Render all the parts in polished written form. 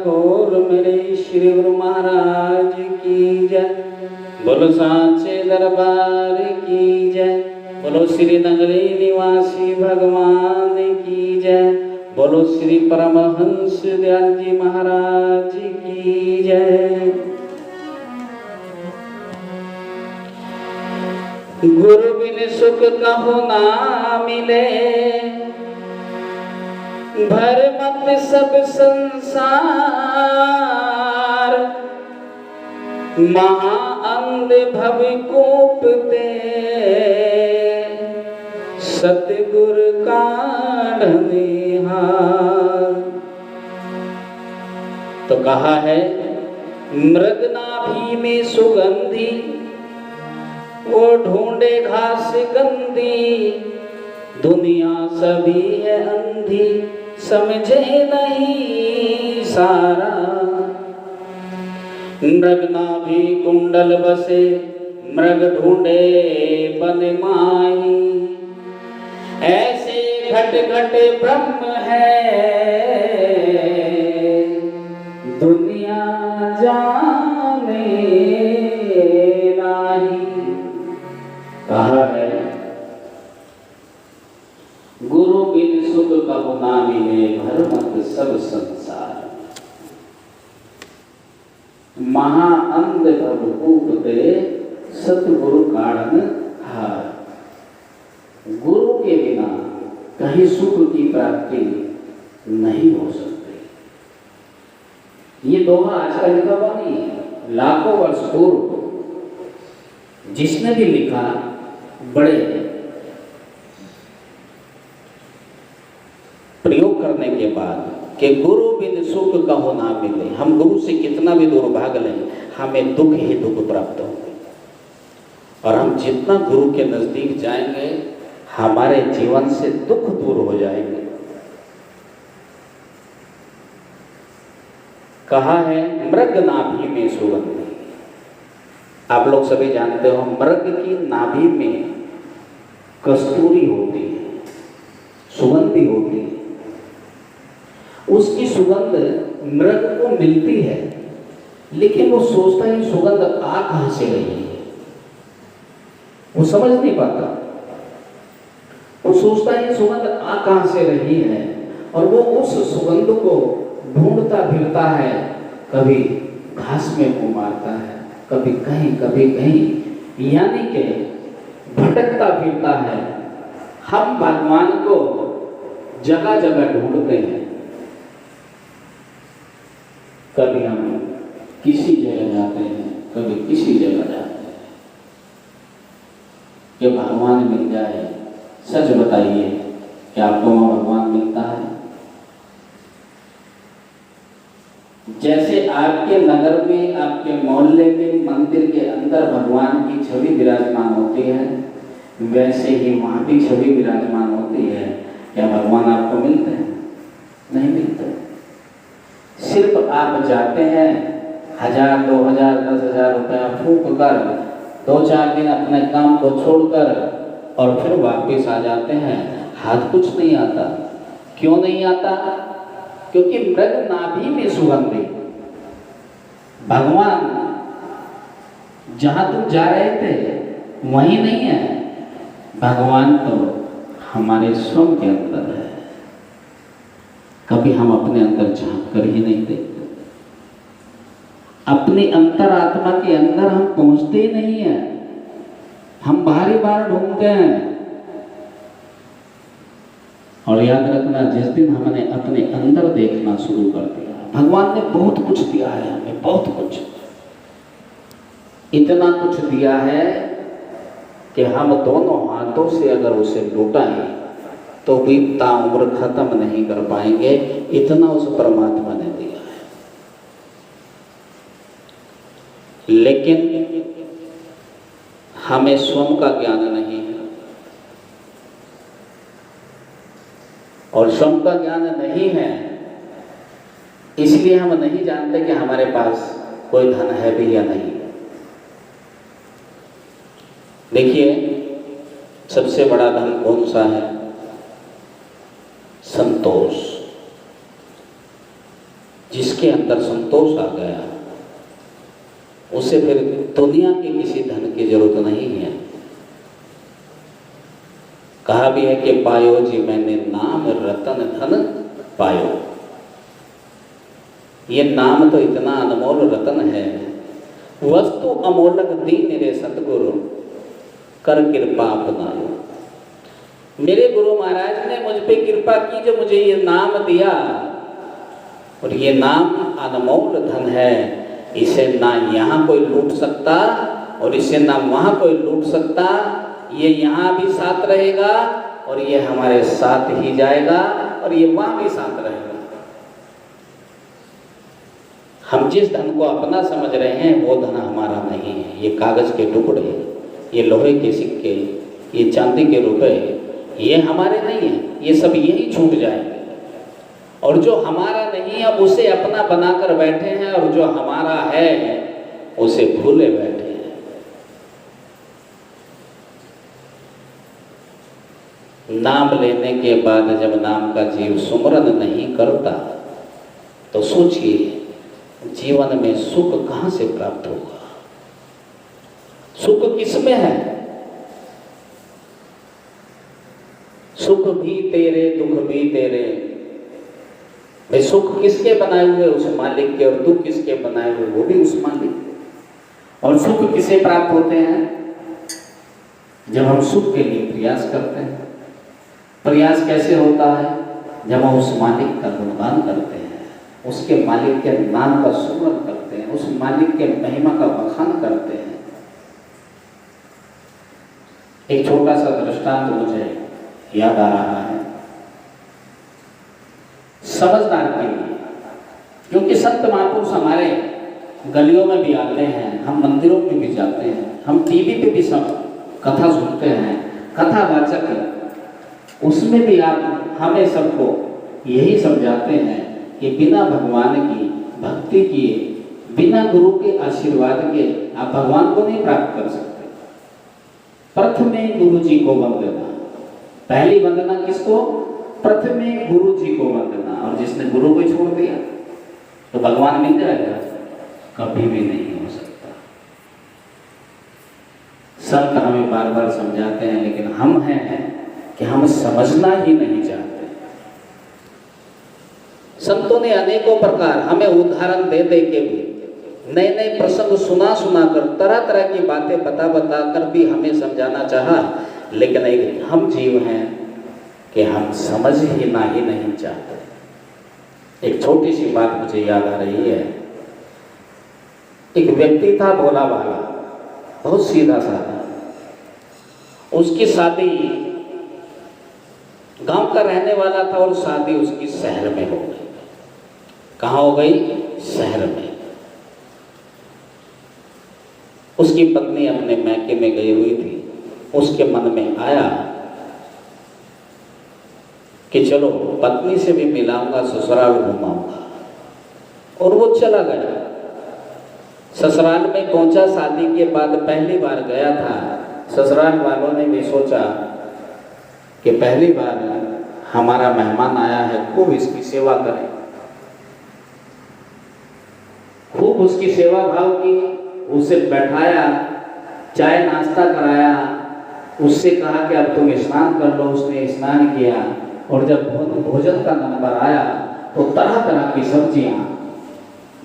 गौर मेरे श्री गुरु महाराज की जय। बोलो सांचे दरबार की जय। बोलो श्री नगरी निवासी भगवान की जय। बोलो श्री परमहंस दयाल जी महाराज की जय। गुरु बिन सुख कहो ना मिले, भर मत सब संसार। महा अंध भव कूप ते, सतगुर काढ़ने हार। तो कहा है मृग नाभि में सुगंधी, वो ढूंढे घास गंदी। दुनिया सभी है अंधी, समझे नहीं सारा। मृग नाभि कुंडल बसे, मृग ढूंढे बन माही। ऐसे घट घट ब्रह्म है, दुनिया जाने नहीं। कहा है गुरु बिन सुख कहो ना मिले, भर मत सब संसार। महा अंध भव कूप ते, सतगुरु काढ़न हार। गुरु के बिना कहीं सुख की प्राप्ति नहीं हो सकती। ये दोहा आज का लिखा हुआ नहीं है, लाखों वर्ष पूर्व जिसने भी लिखा बड़े प्रयोग करने के बाद कि गुरु बिन सुख कहो ना मिले। हम गुरु से कितना भी दूर भाग लें, हमें दुख ही दुख प्राप्त होंगे। और हम जितना गुरु के नजदीक जाएंगे, हमारे जीवन से दुख दूर हो जाएंगे। कहा है मृग नाभि में सुगंधी। आप लोग सभी जानते हो मृग की नाभि में कस्तूरी होती है, सुगंधी होती है। उसकी सुगंध मृग को मिलती है, लेकिन वो सोचता है सुगंध आ कहां से रही है। वो समझ नहीं पाता। वो सोचता है सुगंध आ कहां से रही है, और वो उस सुगंध को ढूंढता फिरता है। कभी घास में मुंह मारता है, कभी कहीं, यानी कि भटकता फिरता है। हम भगवान को जगह जगह ढूंढते हैं। कभी हम किसी जगह जाते हैं, कभी किसी जगह जाते हैं कि भगवान मिल जाए। सच बताइए कि आपको वहां भगवान मिलता है? जैसे आपके नगर में, आपके मोहल्ले में, मंदिर के अंदर भगवान की छवि विराजमान होती है, वैसे ही वहां भी छवि विराजमान होती है। क्या भगवान आपको मिलते हैं? नहीं मिलते। सिर्फ आप जाते हैं 1000, 2000, 10,000 रुपया फूंक कर, 2-4 दिन अपने काम को छोड़कर, और फिर वापस आ जाते हैं। हाथ कुछ नहीं आता। क्यों नहीं आता? क्योंकि मृग नाभि में सुगंधी। भगवान जहां तुम जा रहे थे वहीं नहीं है। भगवान तो हमारे स्वयं के अंदर है। कभी हम अपने अंदर झांक कर ही नहीं देखते। अपने अंतरात्मा के अंदर हम पहुंचते ही नहीं है। हम बाहरी बार ढूंढते हैं। और याद रखना, जिस दिन हमने अपने अंदर देखना शुरू कर दिया, भगवान ने बहुत कुछ दिया है हमें, बहुत कुछ। इतना कुछ दिया है कि हम दोनों हाथों से अगर उसे लुटाएं तो भी ताउम्र खत्म नहीं कर पाएंगे। इतना उस परमात्मा ने दिया है। लेकिन हमें स्वयं का ज्ञान नहीं है, और स्वयं का ज्ञान नहीं है इसलिए हम नहीं जानते कि हमारे पास कोई धन है भी या नहीं। देखिए, सबसे बड़ा धन कौन सा है? संतोष। जिसके अंदर संतोष आ गया, उसे फिर दुनिया के किसी धन की जरूरत नहीं है। कहा भी है कि पायो जी मैंने नाम रतन धन पायो। ये नाम तो इतना अनमोल रतन है, वस्तु अमोलक दीन रे सतगुरु कर कृपा अपनायो। मेरे गुरु महाराज ने मुझ पे कृपा की जो मुझे ये नाम दिया, और ये नाम अनमोल धन है। इसे ना यहाँ कोई लूट सकता और इसे ना वहाँ कोई लूट सकता। ये यहाँ भी साथ रहेगा और ये हमारे साथ ही जाएगा और ये वहाँ भी साथ रहेगा। हम जिस धन को अपना समझ रहे हैं वो धन हमारा नहीं है। ये कागज के टुकड़े, ये लोहे के सिक्के, ये चांदी के रुपए, ये हमारे नहीं है। ये सब यही छूट जाएंगे। और जो हमारा नहीं है उसे अपना बनाकर बैठे हैं, और जो हमारा है उसे भूले बैठे हैं। नाम लेने के बाद जब नाम का जीव सुमरन नहीं करता तो सोचिए जीवन में सुख कहाँ से प्राप्त होगा? सुख किसमें है? सुख भी तेरे, दुख भी तेरे। भाई सुख किसके बनाए हुए? उस मालिक के। और दुख किसके बनाए हुए? वो भी उस मालिक के। और सुख किसे प्राप्त होते हैं? जब हम सुख के लिए प्रयास करते हैं। प्रयास कैसे होता है? जब हम उस मालिक का गुणगान करते हैं, उसके मालिक के नाम का सुमरन करते हैं, उस मालिक के महिमा का बखान करते हैं। एक छोटा सा दृष्टांत मुझे याद आ रहा है समझदार के लिए, क्योंकि संत महापुरुष हमारे गलियों में भी आते हैं, हम मंदिरों में भी जाते हैं, हम टीवी पे भी सब कथा सुनते हैं, कथावाचक है, उसमें भी आप हमें सबको यही समझाते हैं कि बिना भगवान की भक्ति किए, बिना गुरु के आशीर्वाद के आप भगवान को नहीं प्राप्त कर सकते। प्रथमे गुरु जी को वंदना। पहली वंदना किसको? प्रथमे गुरु जी को वंदना। और जिसने गुरु को छोड़ दिया तो भगवान मिल जाएगा? कभी भी नहीं हो सकता। संत हमें बार बार समझाते हैं, लेकिन हम हैं कि हम समझना ही नहीं चाहते। संतों ने अनेकों प्रकार हमें उदाहरण दे दे के भी, नए नए प्रसंग सुना सुना कर, तरह तरह की बातें बता बता कर भी हमें समझाना चाहा, लेकिन एक हम जीव हैं कि हम समझ ही नहीं चाहते। एक छोटी सी बात मुझे याद आ रही है। एक व्यक्ति था भोला भाला, बहुत सीधा साधा। उसकी शादी, गांव का रहने वाला था और शादी उसकी शहर में हो गई। कहाँ हो गई? शहर में। उसकी पत्नी अपने मैके में गई हुई थी। उसके मन में आया कि चलो पत्नी से भी मिलाऊंगा, ससुराल घुमाऊंगा, और वो चला गया। ससुराल में पहुंचा, शादी के बाद पहली बार गया था। ससुराल वालों ने भी सोचा कि पहली बार हमारा मेहमान आया है, खूब इसकी सेवा करें। खूब उसकी सेवा भाव की, उसे बैठाया, चाय नाश्ता कराया, उससे कहा कि अब तुम स्नान कर लो। उसने स्नान किया, और जब भोजन का नंबर आया तो तरह तरह की सब्जियां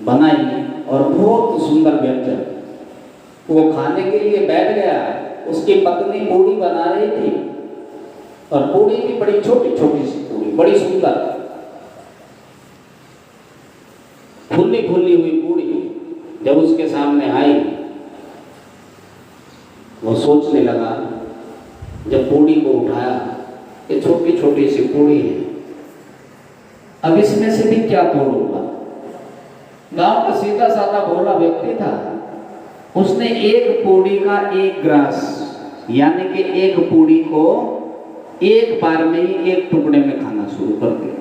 बनाई और बहुत सुंदर व्यंजन। वो खाने के लिए बैठ गया। उसकी पत्नी पूड़ी बना रही थी, और पूड़ी भी बड़ी छोटी छोटी सी पूड़ी, बड़ी सुंदर, फुल्ली फुल्ली हुई पूड़ी जब उसके सामने आई, वो सोचने लगा, जब पूड़ी को उठाया, ये छोटी छोटी सी पूड़ी है, अब इसमें से भी क्या तोड़ूंगा। गांव का सीधा साधा भोला व्यक्ति था। उसने एक पूड़ी का एक ग्रास, यानी कि एक पूड़ी को एक बार में ही एक टुकड़े में खाना शुरू कर दिया।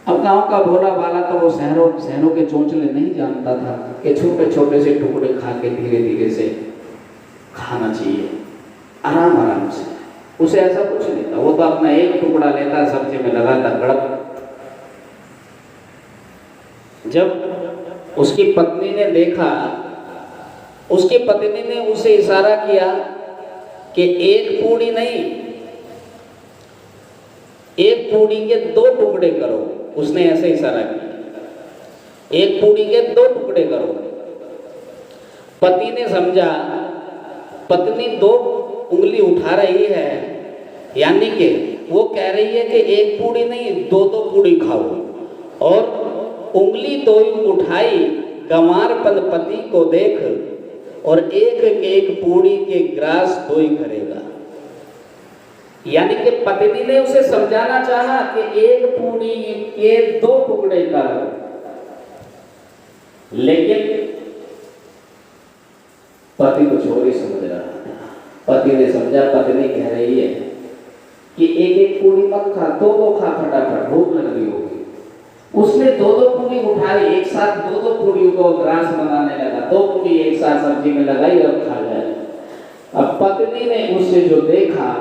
अब गांव का भोला भाला तो वो शहरों के चोंचले नहीं जानता था कि छोटे छोटे से टुकड़े खा के धीरे धीरे से खाना चाहिए, आराम आराम से। उसे ऐसा कुछ नहीं था। वो तो अपना एक टुकड़ा लेता, सब्जी में लगाता, गड़क। जब उसकी पत्नी ने देखा, उसकी पत्नी ने उसे इशारा किया कि एक पूड़ी नहीं, एक पूड़ी के 2 टुकड़े करो। उसने ऐसे इशारा किया, एक पूड़ी के 2 टुकड़े करो। पति ने समझा पत्नी 2 उंगली उठा रही है, यानी कि वो कह रही है कि एक पूड़ी नहीं 2-2 पूड़ी खाओ, और उंगली 2 उठाई गंवारपन पति को देख, और एक एक पूड़ी के ग्रास 2 ही करेगा। यानी कि पत्नी ने उसे समझाना चाहा कि एक पूड़ी के 2 टुकड़े कर, लेकिन पति कुछ और ही समझ रहा था। पति ने समझा पत्नी कह रही है कि एक एक पूड़ी मत खा, 2-2 खा, फटाफट भूख लग रही होगी। उसने 2-2 पूड़ी उठाई, एक साथ 2-2 पूड़ियों को ग्रास बनाने लगा। 2 पूड़ी एक साथ सब्जी में लगाई और खा जाए। अब पत्नी ने उससे जो देखा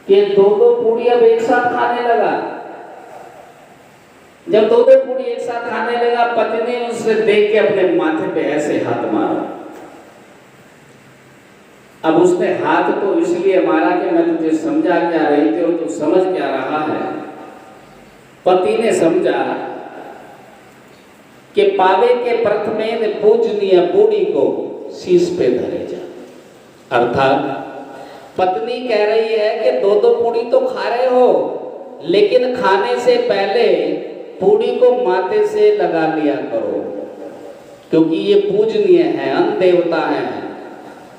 कि 2-2 पूड़ी अब एक साथ खाने लगा, जब 2-2 पूड़ी एक साथ खाने लगा, पत्नी ने उससे देख के अपने माथे पे ऐसे हाथ मारा। अब उसने हाथ तो इसलिए मारा कि मैं तुझे समझा क्या रही थी और तू समझ क्या रहा है। पति ने समझा कि पावे के प्रथमेन पूजनीय पूड़ी को शीश पे धरे जा। अर्थात पत्नी कह रही है कि 2-2 पूड़ी तो खा रहे हो, लेकिन खाने से पहले पूड़ी को माथे से लगा लिया करो, क्योंकि ये पूजनीय है, अन्न देवता है।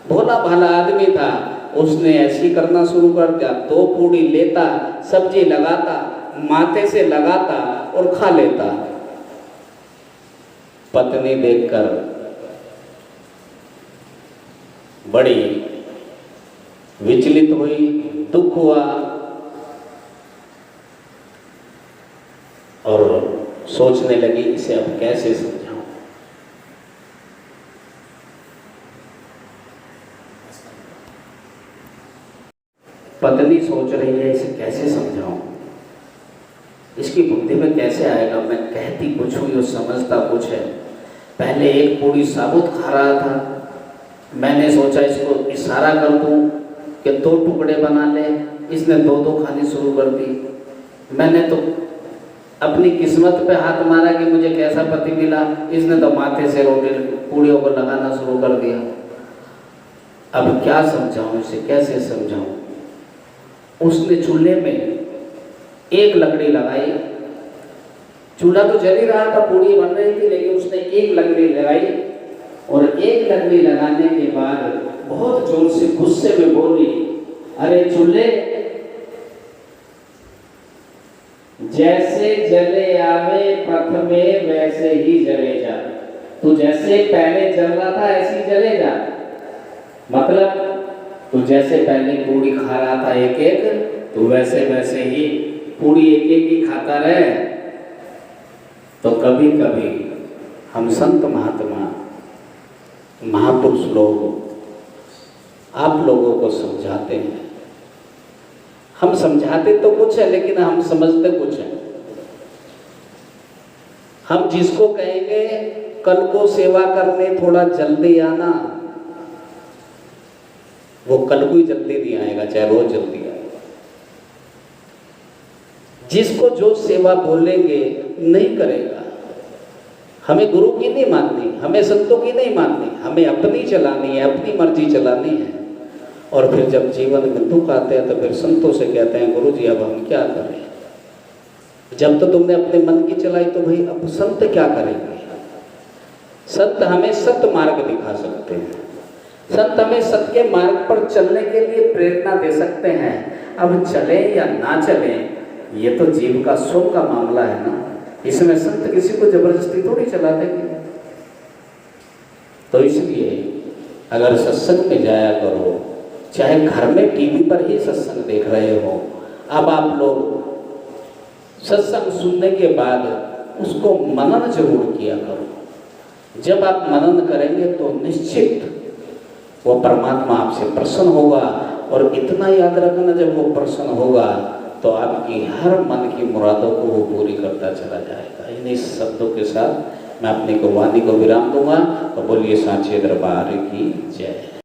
भोला भाला आदमी था, उसने ऐसी करना शुरू कर दिया। 2 पूड़ी लेता, सब्जी लगाता, माथे से लगाता और खा लेता। पत्नी देखकर बड़ी विचलित हुई, दुख हुआ और सोचने लगी इसे अब कैसे समझाऊं। पत्नी सोच रही है इसे कैसे समझाऊं, इसकी बुद्धि में कैसे आएगा। मैं कहती कुछ हुई और समझता कुछ है। पहले एक पूड़ी साबुत खा रहा था, मैंने सोचा इसको इशारा कर दूं कि 2 टुकड़े बना ले, इसने 2-2 खानी शुरू कर दी। मैंने तो अपनी किस्मत पे हाथ मारा कि मुझे कैसा पति मिला, इसने तो माथे से रोटी पूड़ियों को लगाना शुरू कर दिया। अब क्या समझाऊं इसे, कैसे समझाऊं। उसने चूल्हे में एक लकड़ी लगाई, चूल्हा तो जल ही रहा था, पूड़ी बन रही थी, लेकिन उसने एक लकड़ी लगाई, और एक लकड़ी लगाने के बाद बहुत जोर से गुस्से में बोली, अरे चूल्हे, जैसे जले आवे प्रथमे वैसे ही जले जा। तू जैसे पहले जल रहा था ऐसे ही जले जा। मतलब तू जैसे पहले पूड़ी खा रहा था एक एक, तो वैसे वैसे ही पूड़ी एक एक ही खाता रहे। तो कभी कभी हम संत महात्मा महापुरुष लोग आप लोगों को समझाते हैं। हम समझाते तो कुछ है, लेकिन हम समझते कुछ है। हम जिसको कहेंगे कल को सेवा करने थोड़ा जल्दी आना, वो कल को ही जल्दी नहीं आएगा, चाहे रोज जल्दी आए। जिसको जो सेवा बोलेंगे नहीं करेगा। हमें गुरु की नहीं माननी, हमें संतों की नहीं माननी, हमें अपनी चलानी है, अपनी मर्जी चलानी है। और फिर जब जीवन में दुख आते हैं तो फिर संतों से कहते हैं गुरु जी अब हम क्या करें। जब तो तुमने अपने मन की चलाई तो भाई अब संत क्या करेंगे। संत हमें सत्य मार्ग दिखा सकते हैं, संत हमें सत्य के मार्ग पर चलने के लिए प्रेरणा दे सकते हैं। अब चले या ना चले ये तो जीव का स्वयं का मामला है ना, इसमें संत किसी को जबरदस्ती थोड़ी चला देंगे। तो इसलिए अगर सत्संग में जाया करो, चाहे घर में टीवी पर ही सत्संग देख रहे हो, अब आप लोग सत्संग सुनने के बाद उसको मनन जरूर किया करो। जब आप मनन करेंगे तो निश्चित वो परमात्मा आपसे प्रसन्न होगा। और इतना याद रखना, जब वो प्रसन्न होगा तो आपकी हर मन की मुरादों को वो पूरी करता चला जाएगा। इन्हीं शब्दों के साथ मैं अपनी कुर्बानी को विराम दूंगा। तो बोलिए सांचे दरबार की जय।